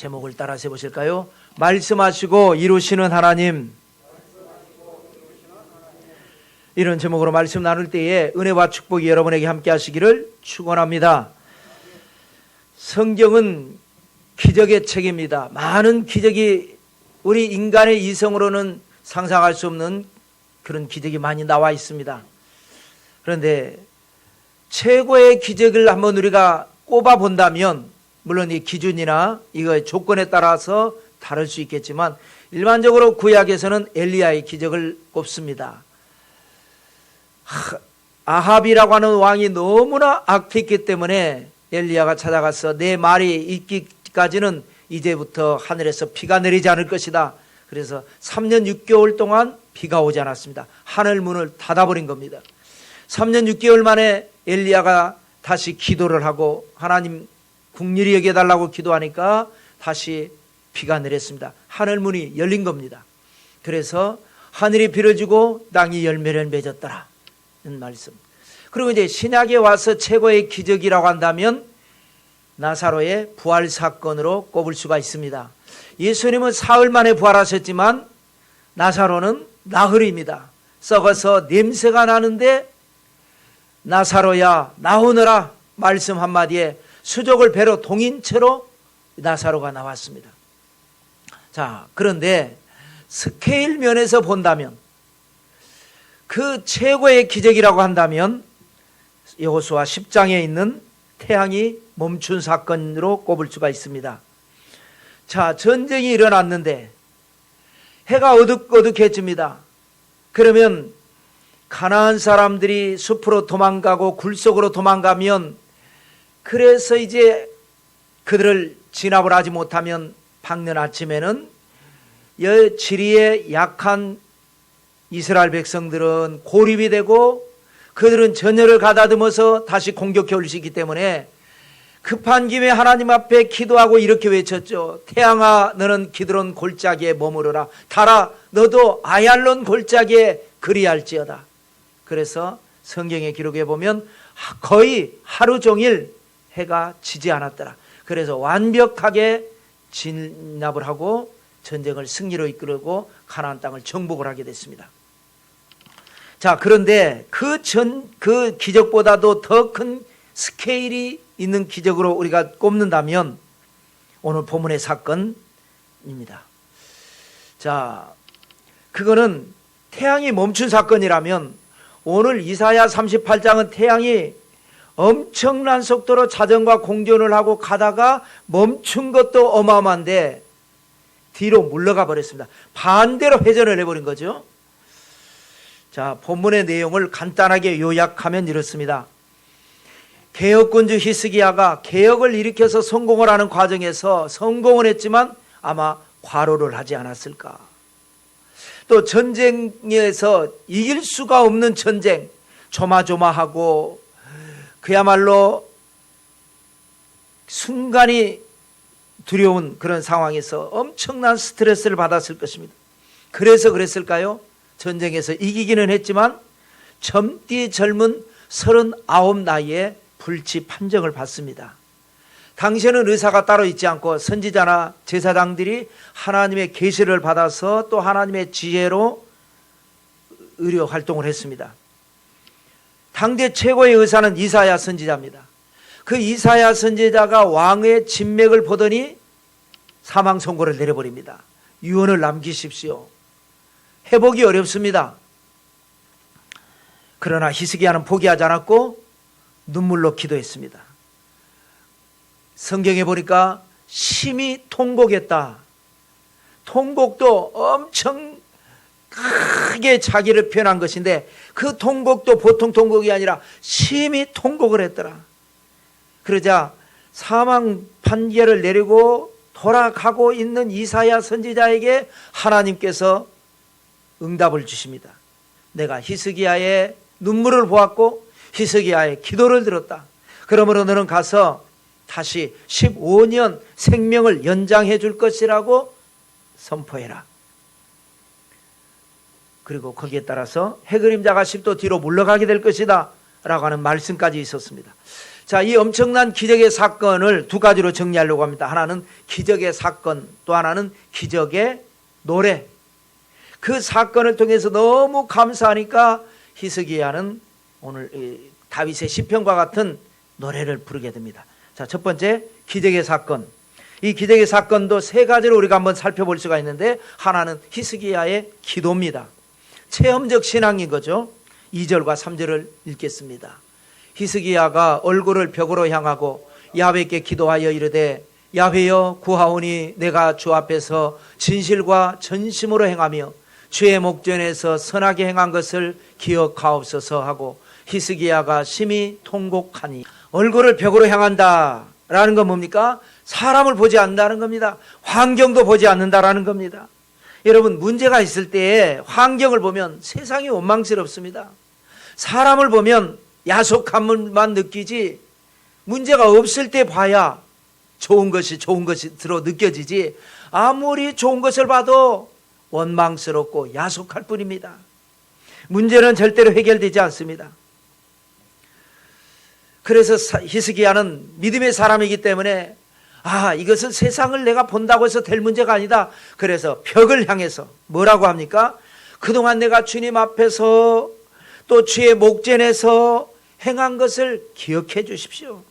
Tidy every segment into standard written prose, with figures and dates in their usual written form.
제목을 따라서 해보실까요? 말씀하시고 이루시는 하나님. 이런 제목으로 말씀 나눌 때에 은혜와 축복이 여러분에게 함께 하시기를 축원합니다. 성경은 기적의 책입니다. 많은 기적이 우리 인간의 이성으로는 상상할 수 없는 그런 기적이 많이 나와 있습니다. 그런데 최고의 기적을 한번 우리가 꼽아 본다면, 물론 이 기준이나 이거의 조건에 따라서 다를 수 있겠지만 일반적으로 구약에서는 엘리야의 기적을 꼽습니다. 아합이라고 하는 왕이 너무나 악했기 때문에 엘리야가 찾아가서 내 말이 있기까지는 이제부터 하늘에서 비가 내리지 않을 것이다. 그래서 3년 6개월 동안 비가 오지 않았습니다. 하늘 문을 닫아버린 겁니다. 3년 6개월 만에 엘리야가 다시 기도를 하고 하나님 국률이 여겨달라고 기도하니까 다시 비가 내렸습니다. 하늘 문이 열린 겁니다. 그래서 하늘이 비를 주고 땅이 열매를 맺었더라 는 말씀. 그리고 이제 신약에 와서 최고의 기적이라고 한다면 나사로의 부활 사건으로 꼽을 수가 있습니다. 예수님은 사흘 만에 부활하셨지만 나사로는 나흘입니다. 썩어서 냄새가 나는데 나사로야 나오너라 말씀 한마디에 수족을 배로 동인 채로 나사로가 나왔습니다. 자, 그런데 스케일 면에서 본다면 그 최고의 기적이라고 한다면 여호수아 10장에 있는 태양이 멈춘 사건으로 꼽을 수가 있습니다. 자, 전쟁이 일어났는데 해가 어둑어둑해집니다. 그러면 가나안 사람들이 숲으로 도망가고 굴 속으로 도망가면, 그래서 이제 그들을 진압을 하지 못하면 밝는 아침에는 지리에 약한 이스라엘 백성들은 고립이 되고 그들은 전열을 가다듬어서 다시 공격해 올 수 있기 때문에 급한 김에 하나님 앞에 기도하고 이렇게 외쳤죠. 태양아 너는 기드론 골짜기에 머무르라. 달아 너도 아얄론 골짜기에 그리할지어다. 그래서 성경의 기록에 보면 거의 하루 종일 해가 지지 않았더라. 그래서 완벽하게 진압을 하고 전쟁을 승리로 이끌고 가나안 땅을 정복을 하게 됐습니다. 자, 그런데 그 기적보다도 더 큰 스케일이 있는 기적으로 우리가 꼽는다면 오늘 본문의 사건입니다. 자, 그거는 태양이 멈춘 사건이라면 오늘 이사야 38장은 태양이 엄청난 속도로 자전과 공전을 하고 가다가 멈춘 것도 어마어마한데 뒤로 물러가 버렸습니다. 반대로 회전을 해버린 거죠. 자, 본문의 내용을 간단하게 요약하면 이렇습니다. 개혁군주 히스기야가 개혁을 일으켜서 성공을 하는 과정에서 성공을 했지만 아마 과로를 하지 않았을까. 또 전쟁에서 이길 수가 없는 전쟁, 조마조마하고 그야말로 순간이 두려운 그런 상황에서 엄청난 스트레스를 받았을 것입니다. 그래서 그랬을까요? 전쟁에서 이기기는 했지만 젊디 젊은 39 나이에 불치 판정을 받습니다. 당시에는 의사가 따로 있지 않고 선지자나 제사장들이 하나님의 계시를 받아서 또 하나님의 지혜로 의료 활동을 했습니다. 당대 최고의 의사는 이사야 선지자입니다. 그 이사야 선지자가 왕의 진맥을 보더니 사망 선고를 내려버립니다. 유언을 남기십시오. 회복이 어렵습니다. 그러나 히스기야는 포기하지 않았고 눈물로 기도했습니다. 성경에 보니까 심히 통곡했다. 통곡도 엄청 크게 자기를 표현한 것인데 그 통곡도 보통 통곡이 아니라 심히 통곡을 했더라. 그러자 사망 판결을 내리고 돌아가고 있는 이사야 선지자에게 하나님께서 응답을 주십니다. 내가 히스기야의 눈물을 보았고 히스기야의 기도를 들었다. 그러므로 너는 가서 다시 15년 생명을 연장해 줄 것이라고 선포해라. 그리고 거기에 따라서 해그림자가 10도 뒤로 물러가게 될 것이다 라고 하는 말씀까지 있었습니다. 자, 이 엄청난 기적의 사건을 두 가지로 정리하려고 합니다. 하나는 기적의 사건, 또 하나는 기적의 노래. 그 사건을 통해서 너무 감사하니까 히스기야는 오늘 다윗의 시편과 같은 노래를 부르게 됩니다. 자, 첫 번째 기적의 사건. 이 기적의 사건도 세 가지로 우리가 한번 살펴볼 수가 있는데, 하나는 히스기야의 기도입니다. 체험적 신앙인 거죠. 2절과 3절을 읽겠습니다. 히스기야가 얼굴을 벽으로 향하고 야훼께 기도하여 이르되, 야훼여 구하오니 내가 주 앞에서 진실과 전심으로 행하며 주의 목전에서 선하게 행한 것을 기억하옵소서 하고, 히스기야가 심히 통곡하니. 얼굴을 벽으로 향한다 라는 건 뭡니까? 사람을 보지 않는다는 겁니다. 환경도 보지 않는다라는 겁니다. 여러분, 문제가 있을 때 환경을 보면 세상이 원망스럽습니다. 사람을 보면 야속함만 느끼지, 문제가 없을 때 봐야 좋은 것으로 느껴지지, 아무리 좋은 것을 봐도 원망스럽고 야속할 뿐입니다. 문제는 절대로 해결되지 않습니다. 그래서 히스기야는 믿음의 사람이기 때문에 이것은 세상을 내가 본다고 해서 될 문제가 아니다. 그래서 벽을 향해서 뭐라고 합니까? 그동안 내가 주님 앞에서 또 주의 목전에서 행한 것을 기억해 주십시오.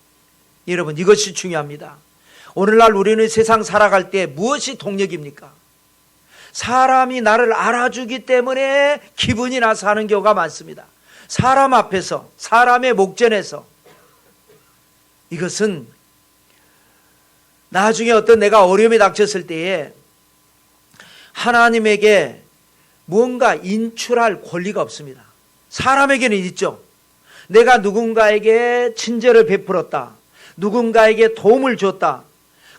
여러분, 이것이 중요합니다. 오늘날 우리는 세상 살아갈 때 무엇이 동력입니까? 사람이 나를 알아주기 때문에 기분이 나서 하는 경우가 많습니다. 사람 앞에서, 사람의 목전에서. 이것은 나중에 어떤 내가 어려움이 닥쳤을 때에 하나님에게 무언가 인출할 권리가 없습니다. 사람에게는 있죠. 내가 누군가에게 친절을 베풀었다, 누군가에게 도움을 줬다.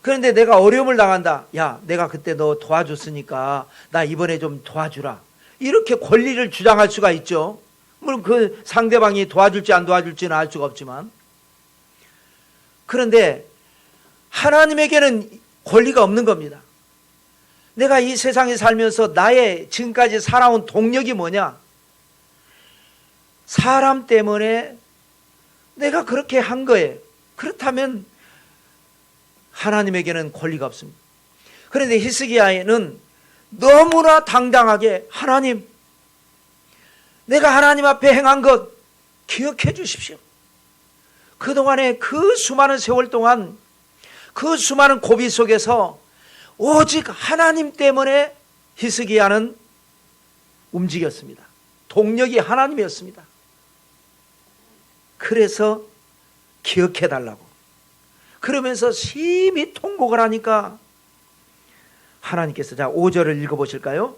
그런데 내가 어려움을 당한다. 야, 내가 그때 너 도와줬으니까 나 이번에 좀 도와주라. 이렇게 권리를 주장할 수가 있죠. 물론 그 상대방이 도와줄지 안 도와줄지는 알 수가 없지만, 그런데 하나님에게는 권리가 없는 겁니다. 내가 이 세상에 살면서 나의 지금까지 살아온 동력이 뭐냐? 사람 때문에 내가 그렇게 한 거예요. 그렇다면 하나님에게는 권리가 없습니다. 그런데 히스기야는 너무나 당당하게, 하나님, 내가 하나님 앞에 행한 것 기억해 주십시오. 그동안에 그 수많은 세월 동안 그 수많은 고비 속에서 오직 하나님 때문에 히스기야는 움직였습니다. 동력이 하나님이었습니다. 그래서 기억해 달라고. 그러면서 심히 통곡을 하니까 하나님께서, 자, 5절을 읽어보실까요?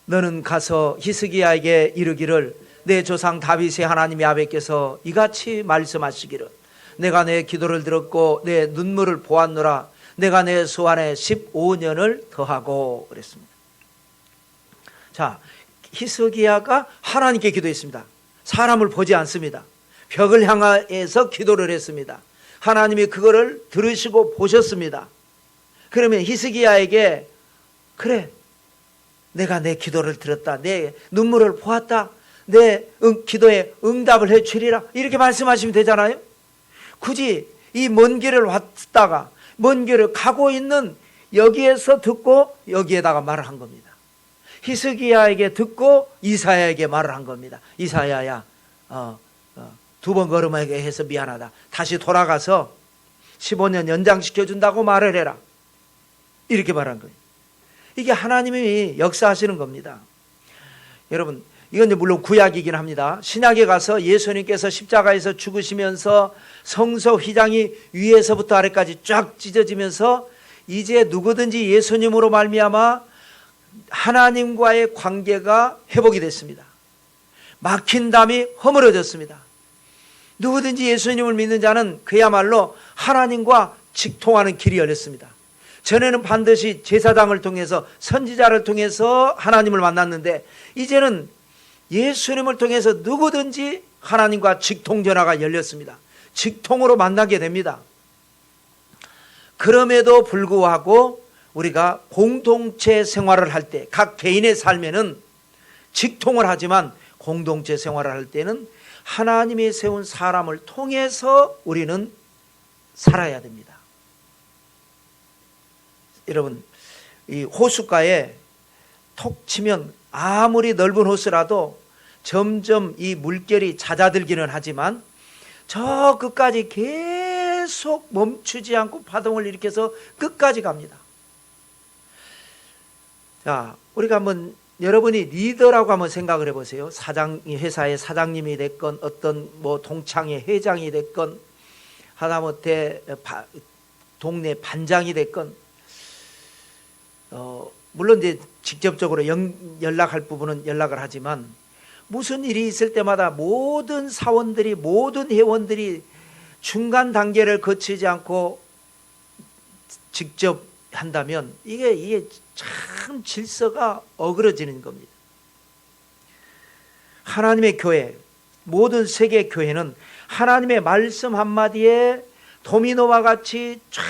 너는 가서 히스기야에게 이르기를, 내 조상 다윗의 하나님 야훼께서 이같이 말씀하시기를, 내가 내 기도를 들었고 내 눈물을 보았노라. 내가 내 소원에 15년을 더하고. 그랬습니다. 자, 히스기야가 하나님께 기도했습니다. 사람을 보지 않습니다. 벽을 향해서 기도를 했습니다. 하나님이 그거를 들으시고 보셨습니다. 그러면 히스기야에게, 그래, 내가 내 기도를 들었다, 내 눈물을 보았다, 내 기도에 응답을 해 주리라, 이렇게 말씀하시면 되잖아요. 굳이 이 먼 길을 왔다가 먼 길을 가고 있는 여기에서 듣고 여기에다가 말을 한 겁니다. 히스기야에게 듣고 이사야에게 말을 한 겁니다. 이사야야, 두 번 걸음하게 해서 미안하다. 다시 돌아가서 15년 연장시켜준다고 말을 해라. 이렇게 말한 거예요. 이게 하나님이 역사하시는 겁니다. 여러분, 이건 물론 구약이긴 합니다. 신약에 가서 예수님께서 십자가에서 죽으시면서 성소 휘장이 위에서부터 아래까지 쫙 찢어지면서 이제 누구든지 예수님으로 말미암아 하나님과의 관계가 회복이 됐습니다. 막힌 담이 허물어졌습니다. 누구든지 예수님을 믿는 자는 그야말로 하나님과 직통하는 길이 열렸습니다. 전에는 반드시 제사장을 통해서, 선지자를 통해서 하나님을 만났는데, 이제는 예수님을 통해서 누구든지 하나님과 직통 전화가 열렸습니다. 직통으로 만나게 됩니다. 그럼에도 불구하고 우리가 공동체 생활을 할 때, 각 개인의 삶에는 직통을 하지만 공동체 생활을 할 때는 하나님이 세운 사람을 통해서 우리는 살아야 됩니다. 여러분, 이 호숫가에 톡 치면 아무리 넓은 호수라도 점점 이 물결이 잦아들기는 하지만 저 끝까지 계속 멈추지 않고 파동을 일으켜서 끝까지 갑니다. 자, 우리가 한번 여러분이 리더라고 한번 생각을 해보세요. 회사의 사장님이 됐건 어떤 뭐 동창회 회장이 됐건 하다못해 동네 반장이 됐건 물론 이제 직접적으로 연락할 부분은 연락을 하지만 무슨 일이 있을 때마다 모든 사원들이 모든 회원들이 중간 단계를 거치지 않고 직접 한다면 이게 참 질서가 어그러지는 겁니다. 하나님의 교회, 모든 세계 교회는 하나님의 말씀 한마디에 도미노와 같이 쫙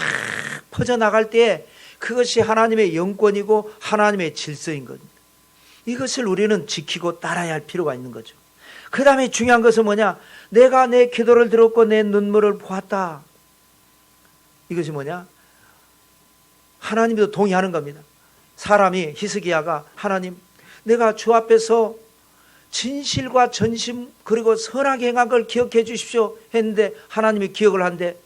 퍼져나갈 때 그것이 하나님의 영권이고 하나님의 질서인 겁니다. 이것을 우리는 지키고 따라야 할 필요가 있는 거죠. 그 다음에 중요한 것은 뭐냐? 내가 내 기도를 들었고 내 눈물을 보았다. 이것이 뭐냐? 하나님도 동의하는 겁니다. 사람이 히스기야가 하나님, 내가 주 앞에서 진실과 전심 그리고 선하게 행한 걸 기억해 주십시오 했는데 하나님이 기억을 한대.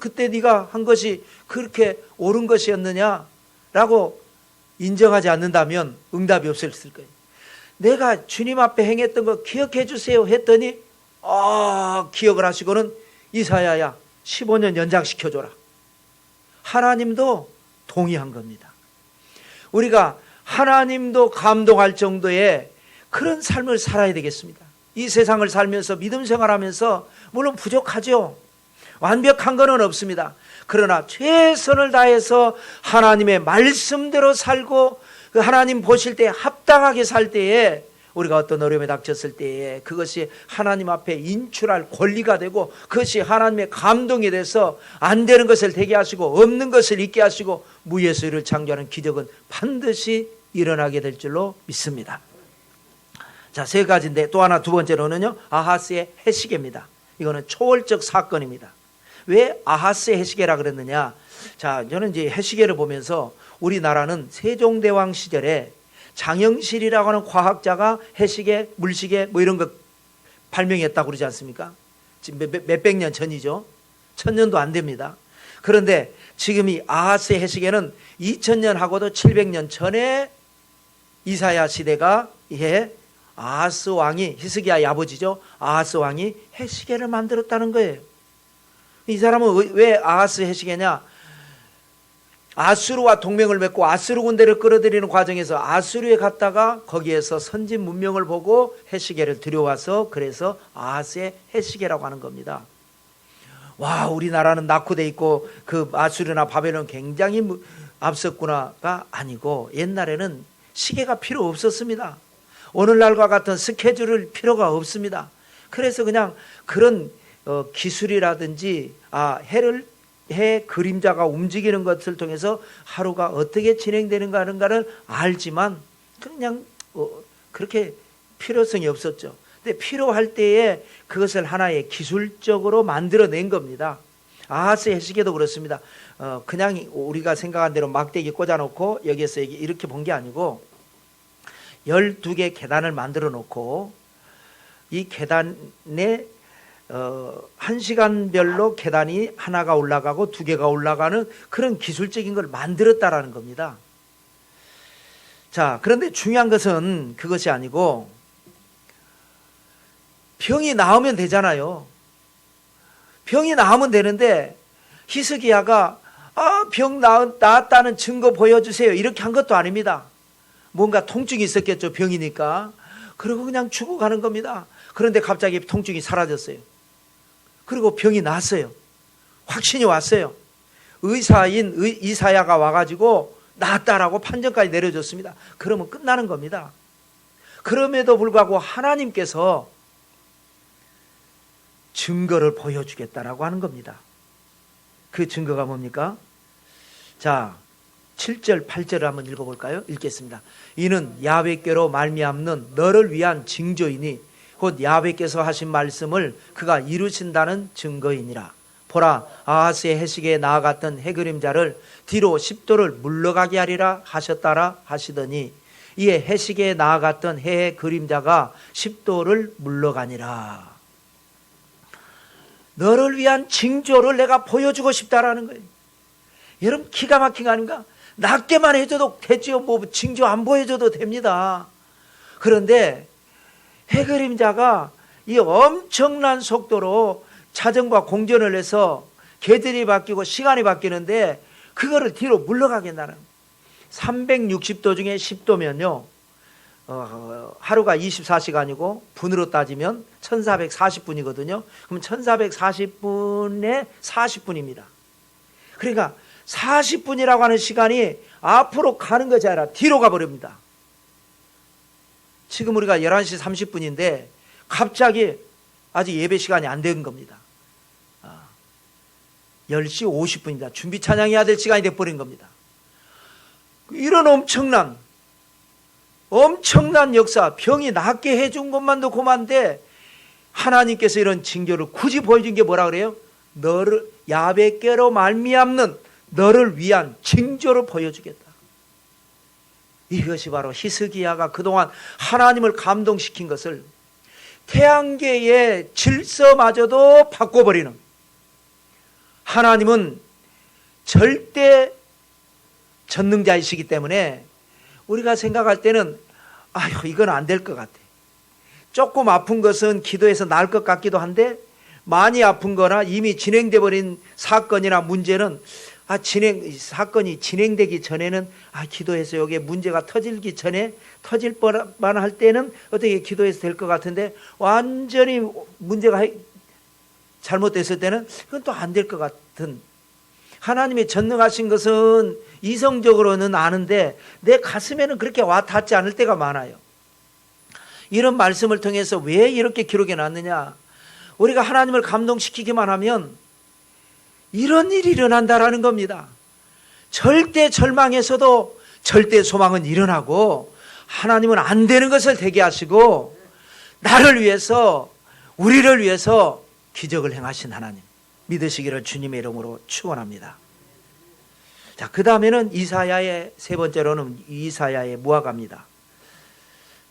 그때 네가 한 것이 그렇게 옳은 것이었느냐라고 인정하지 않는다면 응답이 없었을 거예요. 내가 주님 앞에 행했던 거 기억해 주세요 했더니 기억을 하시고는 이사야야 15년 연장시켜줘라. 하나님도 동의한 겁니다. 우리가 하나님도 감동할 정도의 그런 삶을 살아야 되겠습니다. 이 세상을 살면서 믿음 생활하면서 물론 부족하죠. 완벽한 건 없습니다. 그러나 최선을 다해서 하나님의 말씀대로 살고 그 하나님 보실 때 합당하게 살 때에 우리가 어떤 어려움에 닥쳤을 때에 그것이 하나님 앞에 인출할 권리가 되고 그것이 하나님의 감동이 돼서 안 되는 것을 되게 하시고 없는 것을 있게 하시고 무예수를 창조하는 기적은 반드시 일어나게 될 줄로 믿습니다. 자, 세 가지인데 또 하나 두 번째로는요, 아하스의 해시계입니다. 이거는 초월적 사건입니다. 왜 아하스의 해시계라 그랬느냐? 자, 저는 이제 해시계를 보면서 우리나라는 세종대왕 시절에 장영실이라고 하는 과학자가 해시계, 물시계 뭐 이런 거 발명했다고 그러지 않습니까? 지금 몇백 년 전이죠. 1000년도 안 됩니다. 그런데 지금 이 아하스의 해시계는 2000년하고도 700년 전에 이사야 시대가 아하스 왕이, 히스기야의 아버지죠. 아하스 왕이 해시계를 만들었다는 거예요. 이 사람은 왜 아하스 해시계냐? 아수르와 동맹을 맺고 아수르 군대를 끌어들이는 과정에서 아수르에 갔다가 거기에서 선진 문명을 보고 해시계를 들여와서 그래서 아하스의 해시계라고 하는 겁니다. 와, 우리나라는 낙후돼 있고 그 아수르나 바벨론 굉장히 앞섰구나가 아니고 옛날에는 시계가 필요 없었습니다. 오늘날과 같은 스케줄을 필요가 없습니다. 그래서 그냥 그런 기술이라든지 해 그림자가 움직이는 것을 통해서 하루가 어떻게 진행되는가 하는가를 알지만 그냥 그렇게 필요성이 없었죠. 근데 필요할 때에 그것을 하나의 기술적으로 만들어낸 겁니다. 아하스 해시계도 그렇습니다. 그냥 우리가 생각한 대로 막대기 꽂아놓고 여기에서 이렇게 본 게 아니고 12개 계단을 만들어 놓고 이 계단에 1시간별로 계단이 하나가 올라가고 2개가 올라가는 그런 기술적인 걸 만들었다라는 겁니다. 자, 그런데 중요한 것은 그것이 아니고 병이 나으면 되잖아요. 병이 나으면 되는데 히스기야가 병 나았다는 증거 보여주세요 이렇게 한 것도 아닙니다. 뭔가 통증이 있었겠죠. 병이니까. 그리고 그냥 죽어가는 겁니다. 그런데 갑자기 통증이 사라졌어요. 그리고 병이 났어요. 확신이 왔어요. 의사인 이사야가 와가지고 낫다라고 판정까지 내려줬습니다. 그러면 끝나는 겁니다. 그럼에도 불구하고 하나님께서 증거를 보여주겠다라고 하는 겁니다. 그 증거가 뭡니까? 자, 7절 8절을 한번 읽어볼까요? 읽겠습니다. 이는 야훼께로 말미암는 너를 위한 징조이니 곧 야훼께서 하신 말씀을 그가 이루신다는 증거이니라. 보라, 아하스의 해식에 나아갔던 해 그림자를 뒤로 10도를 물러가게 하리라 하셨다라 하시더니 이에 해식에 나아갔던 해의 그림자가 10도를 물러가니라. 너를 위한 징조를 내가 보여주고 싶다라는 거예요. 여러분, 기가 막힌 거 아닌가? 낫게만 해줘도 되지요. 뭐 징조 안 보여줘도 됩니다. 그런데 해 그림자가 이 엄청난 속도로 자전과 공전을 해서 계절이 바뀌고 시간이 바뀌는데 그거를 뒤로 물러가게 한다는 360도 중에 10도면요 하루가 24시간이고 분으로 따지면 1440분이거든요. 그럼 1440분에 40분입니다. 그러니까 40분이라고 하는 시간이 앞으로 가는 것이 아니라 뒤로 가버립니다. 지금 우리가 11시 30분인데 갑자기 아직 예배 시간이 안 된 겁니다. 10시 50분이다. 준비 찬양해야 될 시간이 돼버린 겁니다. 이런 엄청난 역사, 병이 낫게 해준 것만도 고만데 하나님께서 이런 징조를 굳이 보여준 게 뭐라 그래요? 너를 야훼께로 말미암는 너를 위한 징조를 보여주겠다. 이것이 바로 히스기야가 그동안 하나님을 감동시킨 것을 태양계의 질서마저도 바꿔버리는, 하나님은 절대 전능자이시기 때문에 우리가 생각할 때는 아휴 이건 안 될 것 같아. 조금 아픈 것은 기도해서 나을 것 같기도 한데 많이 아픈 거나 이미 진행돼 버린 사건이나 문제는 사건이 진행되기 전에는 기도해서 여기에 문제가 터지기 전에 터질 뻔한 할 때는 어떻게 기도해서 될 것 같은데 완전히 문제가 잘못됐을 때는 그건 또 안 될 것 같은, 하나님의 전능하신 것은 이성적으로는 아는데 내 가슴에는 그렇게 와 닿지 않을 때가 많아요. 이런 말씀을 통해서 왜 이렇게 기록해 놨느냐, 우리가 하나님을 감동시키기만 하면 이런 일이 일어난다라는 겁니다. 절대 절망에서도 절대 소망은 일어나고 하나님은 안 되는 것을 되게 하시고 나를 위해서 우리를 위해서 기적을 행하신 하나님 믿으시기를 주님의 이름으로 축원합니다. 자, 그 다음에는 이사야의 세 번째로는 이사야의 무화과입니다.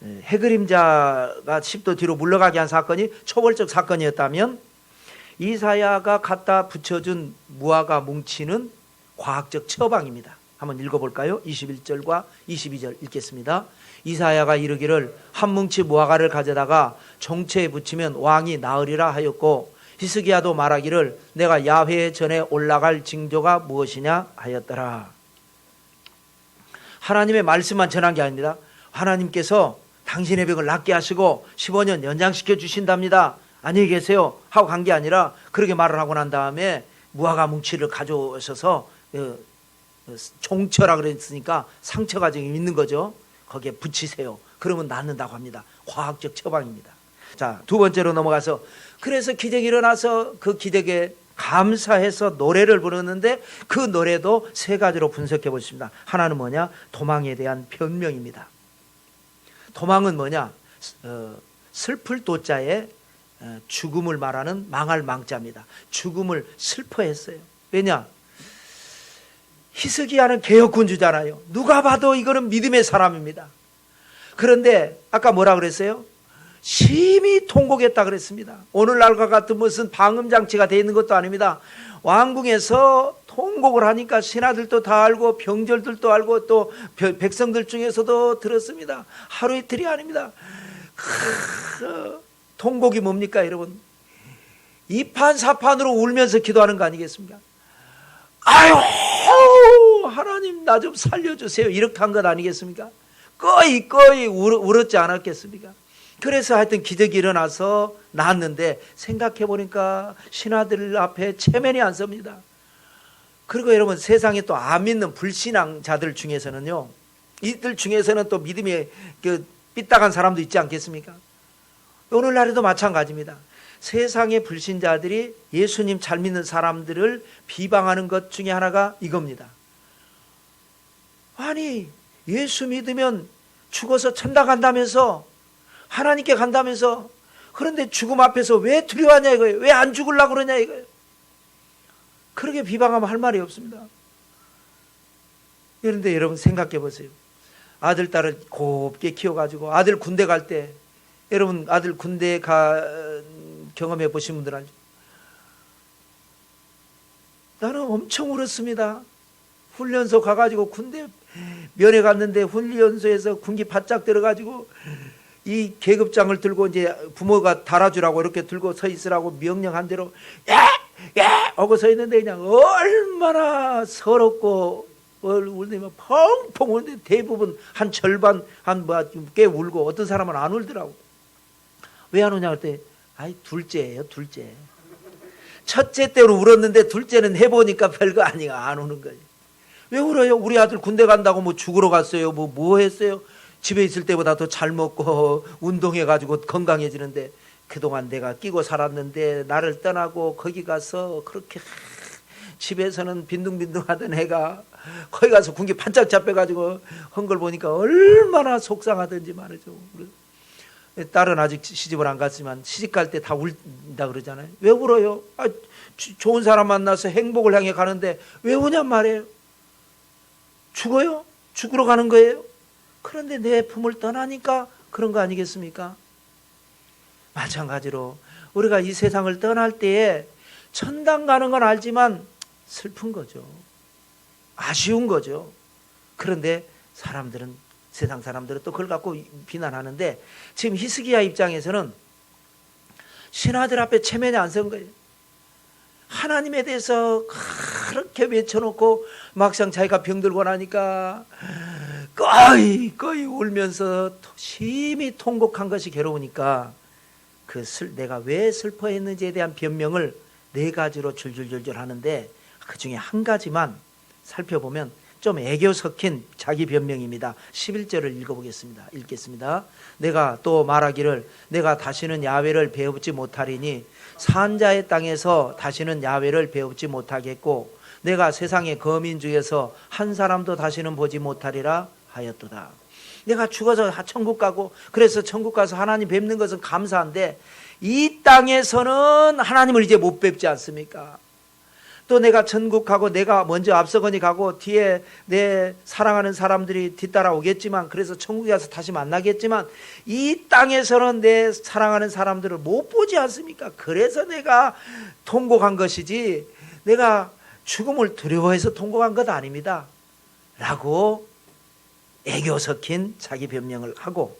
해그림자가 10도 뒤로 물러가게 한 사건이 초벌적 사건이었다면 이사야가 갖다 붙여준 무화과 뭉치는 과학적 처방입니다. 한번 읽어볼까요? 21절과 22절 읽겠습니다. 이사야가 이르기를 한 뭉치 무화과를 가져다가 정체에 붙이면 왕이 나으리라 하였고 히스기야도 말하기를 내가 야훼의 전에 올라갈 징조가 무엇이냐 하였더라. 하나님의 말씀만 전한 게 아닙니다. 하나님께서 당신의 병을 낫게 하시고 15년 연장시켜 주신답니다. 안녕히 계세요 하고 간 게 아니라 그렇게 말을 하고 난 다음에 무화과 뭉치를 가져오셔서 종처라 그랬으니까 상처가 지금 있는 거죠. 거기에 붙이세요. 그러면 낫는다고 합니다. 과학적 처방입니다. 자, 두 번째로 넘어가서 그래서 기적이 일어나서 그 기적에 감사해서 노래를 부르는데 그 노래도 세 가지로 분석해 보십니다. 하나는 뭐냐? 도망에 대한 변명입니다. 도망은 뭐냐? 슬플 도자에 죽음을 말하는 망할 망자입니다. 죽음을 슬퍼했어요. 왜냐? 히스기야는 개혁군주잖아요. 누가 봐도 이거는 믿음의 사람입니다. 그런데 아까 뭐라 그랬어요? 심히 통곡했다 그랬습니다. 오늘날과 같은 무슨 방음장치가 되어 있는 것도 아닙니다. 왕궁에서 통곡을 하니까 신하들도 다 알고 병졸들도 알고 또 백성들 중에서도 들었습니다. 하루 이틀이 아닙니다. 통곡이 뭡니까 여러분? 이판사판으로 울면서 기도하는 거 아니겠습니까? 아유 하나님 나 좀 살려주세요 이렇게 한 것 아니겠습니까? 거의 울었지 않았겠습니까? 그래서 하여튼 기적이 일어나서 나았는데 생각해 보니까 신하들 앞에 체면이 안 섭니다. 그리고 여러분 세상에 또 안 믿는 불신앙자들 중에서는요, 이들 중에서는 또 믿음이 삐딱한 사람도 있지 않겠습니까? 오늘날에도 마찬가지입니다. 세상의 불신자들이 예수님 잘 믿는 사람들을 비방하는 것 중에 하나가 이겁니다. 아니 예수 믿으면 죽어서 천당 간다면서, 하나님께 간다면서 그런데 죽음 앞에서 왜 두려워하냐 이거예요. 왜 안 죽으려고 그러냐 이거예요. 그렇게 비방하면 할 말이 없습니다. 그런데 여러분 생각해 보세요. 아들, 딸을 곱게 키워가지고 아들 군대 갈 때, 여러분 아들 군대 경험해 보신 분들 알죠? 나는 엄청 울었습니다. 훈련소 가가지고 군대 면회 갔는데 훈련소에서 군기 바짝 들어가지고 이 계급장을 들고 이제 부모가 달아주라고 이렇게 들고 서 있으라고 명령한 대로 야 하고 서 있는데 그냥 얼마나 서럽고 울더니 펑펑 우는데 대부분 한 절반 꽤 울고 어떤 사람은 안 울더라고. 왜 안 우냐 그랬더니 아이 둘째예요 둘째. 첫째 때로 울었는데 둘째는 해보니까 별거 아니가 안 우는 거예요. 왜 울어요? 우리 아들 군대 간다고 뭐 죽으러 갔어요? 뭐 했어요? 집에 있을 때보다 더 잘 먹고 운동해가지고 건강해지는데 그동안 내가 끼고 살았는데 나를 떠나고 거기 가서 그렇게 집에서는 빈둥빈둥 하던 애가 거기 가서 군기 반짝 잡혀가지고 한 걸 보니까 얼마나 속상하던지 말이죠. 딸은 아직 시집을 안 갔지만 시집 갈 때 다 울다 그러잖아요. 왜 울어요? 좋은 사람 만나서 행복을 향해 가는데 왜 우냔 말이에요. 죽어요? 죽으러 가는 거예요? 그런데 내 품을 떠나니까 그런 거 아니겠습니까? 마찬가지로 우리가 이 세상을 떠날 때에 천당 가는 건 알지만 슬픈 거죠. 아쉬운 거죠. 그런데 세상 사람들은 또 그걸 갖고 비난하는데 지금 히스기야 입장에서는 신하들 앞에 체면이 안 선 거예요. 하나님에 대해서 그렇게 외쳐놓고 막상 자기가 병들고 나니까 꺼이 울면서 심히 통곡한 것이 괴로우니까 내가 왜 슬퍼했는지에 대한 변명을 4가지로 줄줄줄줄 하는데 그 중에 한 가지만 살펴보면 좀 애교 섞인 자기 변명입니다. 11절을 읽겠습니다. 내가 또 말하기를 내가 다시는 야훼를 배우지 못하리니 산자의 땅에서 다시는 야훼를 배우지 못하겠고 내가 세상의 거민 중에서 한 사람도 다시는 보지 못하리라 하였도다. 내가 죽어서 천국 가고 그래서 천국 가서 하나님 뵙는 것은 감사한데 이 땅에서는 하나님을 이제 못 뵙지 않습니까? 또 내가 천국하고 내가 먼저 앞서거니 가고 뒤에 내 사랑하는 사람들이 뒤따라 오겠지만 그래서 천국에 가서 다시 만나겠지만 이 땅에서는 내 사랑하는 사람들을 못 보지 않습니까? 그래서 내가 통곡한 것이지 내가 죽음을 두려워해서 통곡한 것 아닙니다 라고 애교 섞인 자기 변명을 하고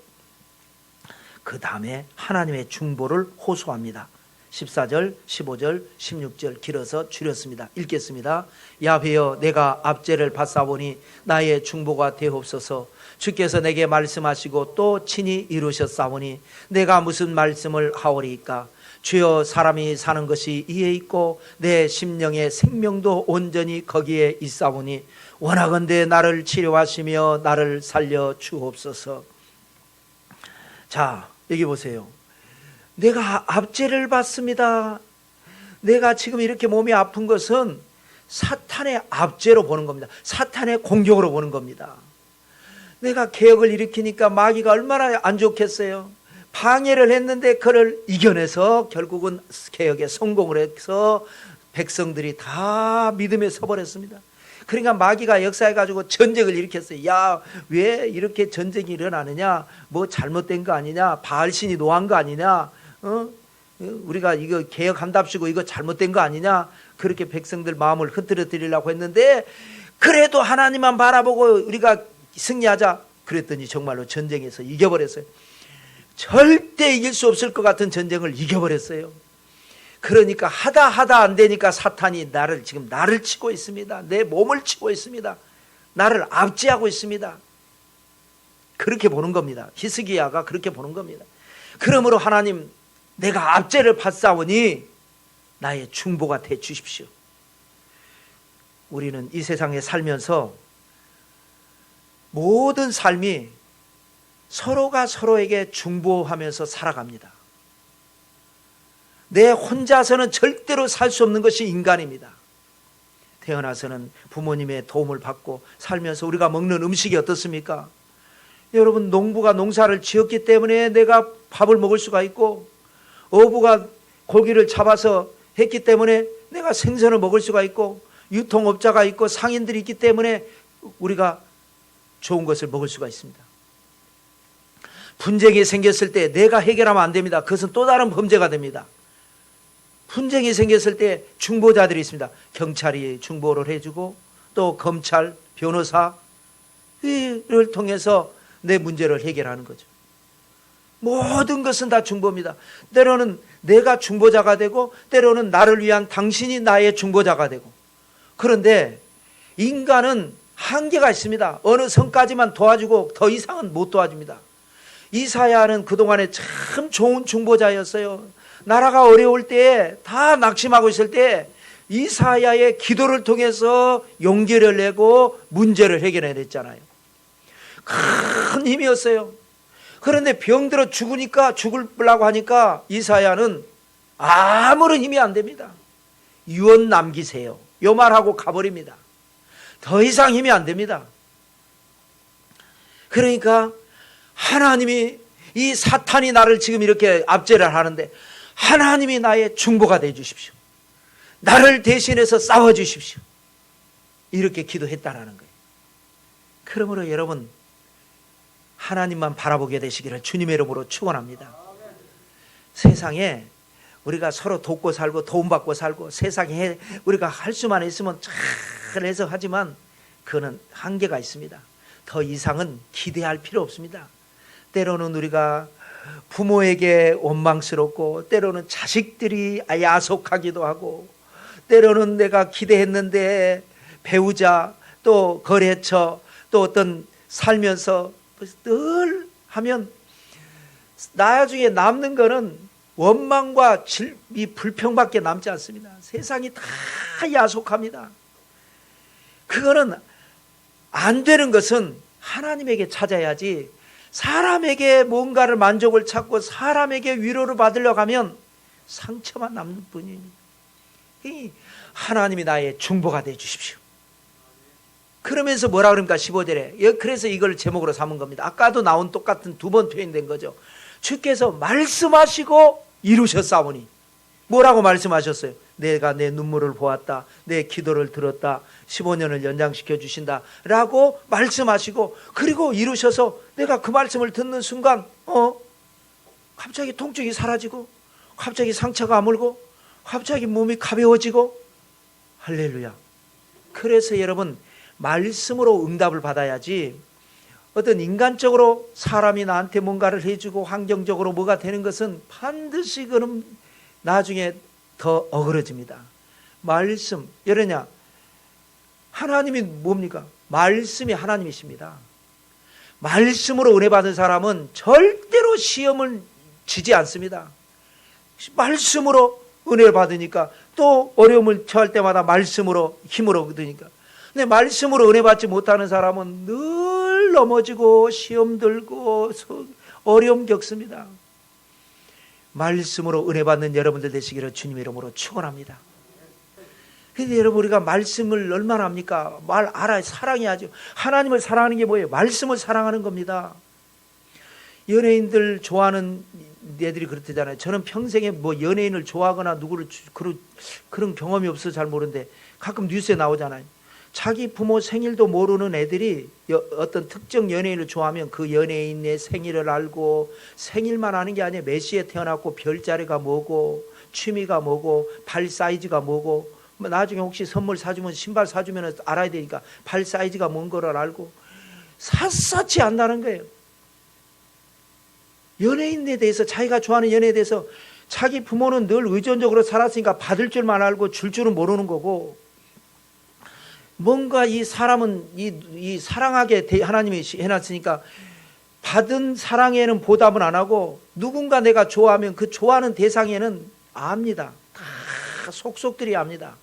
그 다음에 하나님의 중보를 호소합니다. 14절, 15절, 16절 길어서 줄였습니다. 읽겠습니다. 야훼여 내가 압제를 받사오니 나의 중보가 되옵소서. 주께서 내게 말씀하시고 또 친히 이루셨사오니 내가 무슨 말씀을 하오리이까. 주여 사람이 사는 것이 이에 있고 내 심령의 생명도 온전히 거기에 있사오니 원하건대 나를 치료하시며 나를 살려 주옵소서. 자, 여기 보세요. 내가 압제를 받습니다. 내가 지금 이렇게 몸이 아픈 것은 사탄의 압제로 보는 겁니다. 사탄의 공격으로 보는 겁니다. 내가 개혁을 일으키니까 마귀가 얼마나 안 좋겠어요. 방해를 했는데 그를 이겨내서 결국은 개혁에 성공을 해서 백성들이 다 믿음에 서버렸습니다. 그러니까 마귀가 역사해가지고 전쟁을 일으켰어요. 야, 왜 이렇게 전쟁이 일어나느냐? 뭐 잘못된 거 아니냐? 바알신이 노한 거 아니냐? 우리가 이거 개혁한답시고 이거 잘못된 거 아니냐? 그렇게 백성들 마음을 흐트러뜨리려고 했는데 그래도 하나님만 바라보고 우리가 승리하자 그랬더니 정말로 전쟁에서 이겨버렸어요. 절대 이길 수 없을 것 같은 전쟁을 이겨버렸어요. 그러니까 하다 안 되니까 사탄이 나를 치고 있습니다. 내 몸을 치고 있습니다. 나를 압제하고 있습니다. 그렇게 보는 겁니다. 히스기야가 그렇게 보는 겁니다. 그러므로 하나님 내가 압제를 받사오니 나의 중보가 돼 주십시오. 우리는 이 세상에 살면서 모든 삶이 서로가 서로에게 중보하면서 살아갑니다. 내 혼자서는 절대로 살 수 없는 것이 인간입니다. 태어나서는 부모님의 도움을 받고 살면서 우리가 먹는 음식이 어떻습니까? 여러분 농부가 농사를 지었기 때문에 내가 밥을 먹을 수가 있고 어부가 고기를 잡아서 했기 때문에 내가 생선을 먹을 수가 있고, 유통업자가 있고 상인들이 있기 때문에 우리가 좋은 것을 먹을 수가 있습니다. 분쟁이 생겼을 때 내가 해결하면 안 됩니다. 그것은 또 다른 범죄가 됩니다. 분쟁이 생겼을 때 중보자들이 있습니다. 경찰이 중보를 해주고 또 검찰, 변호사 를 통해서 내 문제를 해결하는 거죠. 모든 것은 다 중보입니다. 때로는 내가 중보자가 되고 때로는 나를 위한 당신이 나의 중보자가 되고. 그런데 인간은 한계가 있습니다. 어느 선까지만 도와주고 더 이상은 못 도와줍니다. 이사야는 그동안에 참 좋은 중보자였어요. 나라가 어려울 때, 다 낙심하고 있을 때 이사야의 기도를 통해서 용기를 내고 문제를 해결해냈잖아요. 큰 힘이었어요. 그런데 병들어 죽으려고 하니까 이사야는 아무런 힘이 안 됩니다. 유언 남기세요. 요 말하고 가버립니다. 더 이상 힘이 안 됩니다. 그러니까 하나님이, 이 사탄이 나를 지금 이렇게 압제를 하는데 하나님이 나의 중보가 되어 주십시오. 나를 대신해서 싸워 주십시오. 이렇게 기도했다라는 거예요. 그러므로 여러분, 하나님만 바라보게 되시기를 주님의 이름으로 축원합니다. 세상에 우리가 서로 돕고 살고 도움받고 살고 세상에 우리가 할 수만 있으면 잘해서 하지만 그거는 한계가 있습니다. 더 이상은 기대할 필요 없습니다. 때로는 우리가 부모에게 원망스럽고 때로는 자식들이 야속하기도 하고 때로는 내가 기대했는데 배우자 또 거래처 또 어떤 살면서 늘 하면 나중에 남는 거는 원망과 이 불평밖에 남지 않습니다. 세상이 다 야속합니다. 그거는 안 되는 것은 하나님에게 찾아야지, 사람에게 뭔가를 만족을 찾고 사람에게 위로를 받으려고 하면 상처만 남는 뿐입니다. 하나님이 나의 중보가 되어 주십시오. 그러면서 뭐라 그럽니까? 15절에. 그래서 이걸 제목으로 삼은 겁니다. 아까도 나온 똑같은 두 번 표현된 거죠. 주께서 말씀하시고 이루셨사오니. 뭐라고 말씀하셨어요? 내가 내 눈물을 보았다. 내 기도를 들었다. 15년을 연장시켜 주신다 라고 말씀하시고, 그리고 이루셔서 내가 그 말씀을 듣는 순간 갑자기 통증이 사라지고 갑자기 상처가 아물고 갑자기 몸이 가벼워지고. 할렐루야. 그래서 여러분, 말씀으로 응답을 받아야지 어떤 인간적으로 사람이 나한테 뭔가를 해주고 환경적으로 뭐가 되는 것은 반드시 그는 나중에 더 어그러집니다. 말씀, 여러냐, 하나님이 뭡니까? 말씀이 하나님이십니다. 말씀으로 은혜 받은 사람은 절대로 시험을 지지 않습니다. 말씀으로 은혜를 받으니까 또 어려움을 처할 때마다 말씀으로 힘을 얻으니까. 근데 말씀으로 은혜 받지 못하는 사람은 늘 넘어지고 시험 들고 어려움 겪습니다. 말씀으로 은혜 받는 여러분들 되시기를 주님의 이름으로 축원합니다. 근데 여러분, 우리가 말씀을 얼마나 합니까? 말 알아야 사랑해야죠. 하나님을 사랑하는 게 뭐예요? 말씀을 사랑하는 겁니다. 연예인들 좋아하는 애들이 그렇대잖아요. 저는 평생에 뭐 연예인을 좋아하거나 누구를 그런 경험이 없어서 잘 모르는데 가끔 뉴스에 나오잖아요. 자기 부모 생일도 모르는 애들이 어떤 특정 연예인을 좋아하면 그 연예인의 생일을 알고, 생일만 아는 게 아니에요. 몇 시에 태어났고 별자리가 뭐고 취미가 뭐고 발 사이즈가 뭐고, 나중에 혹시 선물 사주면 신발 사주면 알아야 되니까 발 사이즈가 뭔 거를 알고 샅샅이 안다는 거예요. 연예인에 대해서, 자기가 좋아하는 연예인에 대해서 자기 부모는 늘 의존적으로 살았으니까 받을 줄만 알고 줄 줄은 모르는 거고, 뭔가 이 사람은 이 사랑하게 하나님이 해놨으니까 받은 사랑에는 보답은 안 하고 누군가 내가 좋아하면 그 좋아하는 대상에는 압니다. 다 속속들이 압니다.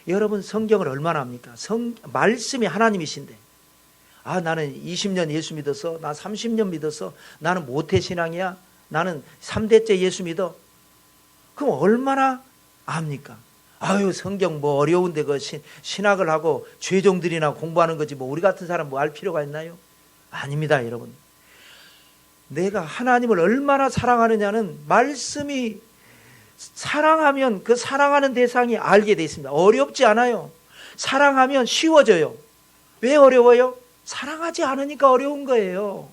여러분, 성경을 얼마나 압니까? 말씀이 하나님이신데, 나는 20년 예수 믿었어, 나 30년 믿었어, 나는 모태신앙이야, 나는 3대째 예수 믿어. 그럼 얼마나 압니까? 성경 뭐 어려운데 그 신학을 하고 죄종들이나 공부하는 거지 뭐 우리 같은 사람 뭐 알 필요가 있나요? 아닙니다, 여러분. 내가 하나님을 얼마나 사랑하느냐는 말씀이 사랑하면 그 사랑하는 대상이 알게 돼 있습니다. 어렵지 않아요. 사랑하면 쉬워져요. 왜 어려워요? 사랑하지 않으니까 어려운 거예요.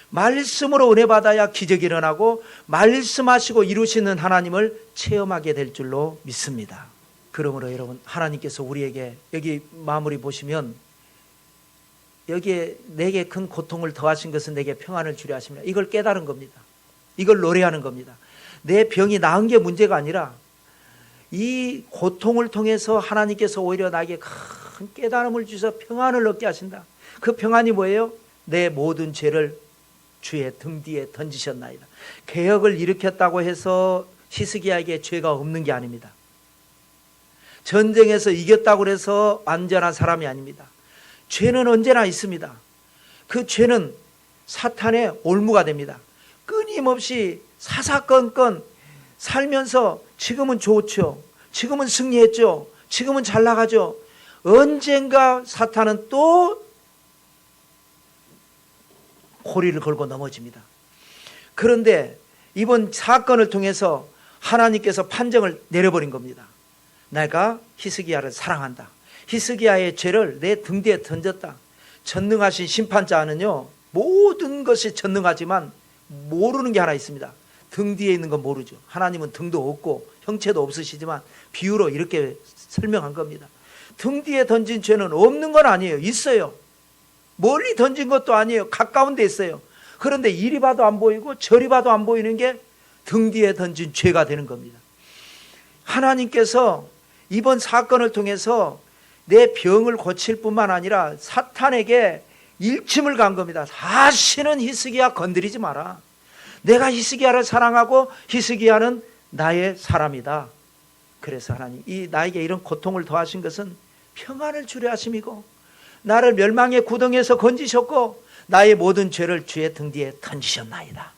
말씀으로 은혜 받아야 기적이 일어나고 말씀하시고 이루시는 하나님을 체험하게 될 줄로 믿습니다. 그러므로 여러분, 하나님께서 우리에게 여기 마무리 보시면 여기에 내게 큰 고통을 더하신 것은 내게 평안을 주려 하십니다. 이걸 깨달은 겁니다. 이걸 노래하는 겁니다. 내 병이 나은 게 문제가 아니라 이 고통을 통해서 하나님께서 오히려 나에게 큰 깨달음을 주셔서 평안을 얻게 하신다. 그 평안이 뭐예요? 내 모든 죄를 주의 등 뒤에 던지셨나이다. 개혁을 일으켰다고 해서 히스기야에게 죄가 없는 게 아닙니다. 전쟁에서 이겼다고 해서 완전한 사람이 아닙니다. 죄는 언제나 있습니다. 그 죄는 사탄의 올무가 됩니다. 끊임없이 사사건건 살면서 지금은 좋죠. 지금은 승리했죠. 지금은 잘 나가죠. 언젠가 사탄은 또 고리를 걸고 넘어집니다. 그런데 이번 사건을 통해서 하나님께서 판정을 내려버린 겁니다. 내가 히스기야를 사랑한다. 히스기야의 죄를 내 등 뒤에 던졌다. 전능하신 심판자는요, 모든 것이 전능하지만 모르는 게 하나 있습니다. 등 뒤에 있는 건 모르죠. 하나님은 등도 없고 형체도 없으시지만 비유로 이렇게 설명한 겁니다. 등 뒤에 던진 죄는 없는 건 아니에요. 있어요. 멀리 던진 것도 아니에요. 가까운 데 있어요. 그런데 이리 봐도 안 보이고 저리 봐도 안 보이는 게 등 뒤에 던진 죄가 되는 겁니다. 하나님께서 이번 사건을 통해서 내 병을 고칠 뿐만 아니라 사탄에게 일침을 간 겁니다. 다시는 히스기야 건드리지 마라. 내가 히스기야를 사랑하고 히스기야는 나의 사람이다. 그래서 하나님, 나에게 이런 고통을 더하신 것은 평안을 주려 하심이고 나를 멸망의 구덩이에서 건지셨고 나의 모든 죄를 주의 등 뒤에 던지셨나이다.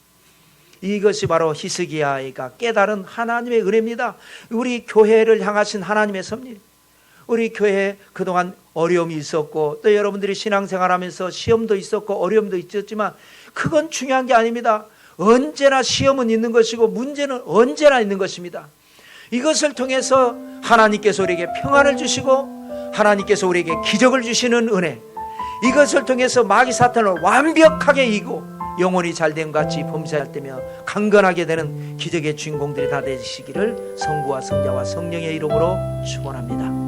이것이 바로 히스기야가 깨달은 하나님의 은혜입니다. 우리 교회를 향하신 하나님의 섭리. 우리 교회에 그동안 어려움이 있었고 또 여러분들이 신앙생활하면서 시험도 있었고 어려움도 있었지만 그건 중요한 게 아닙니다. 언제나 시험은 있는 것이고 문제는 언제나 있는 것입니다. 이것을 통해서 하나님께서 우리에게 평안을 주시고 하나님께서 우리에게 기적을 주시는 은혜, 이것을 통해서 마귀 사탄을 완벽하게 이기고 영혼이 잘됨 같이 범사할 때며 강건하게 되는 기적의 주인공들이 다 되시기를 성부와 성자와 성령의 이름으로 축원합니다.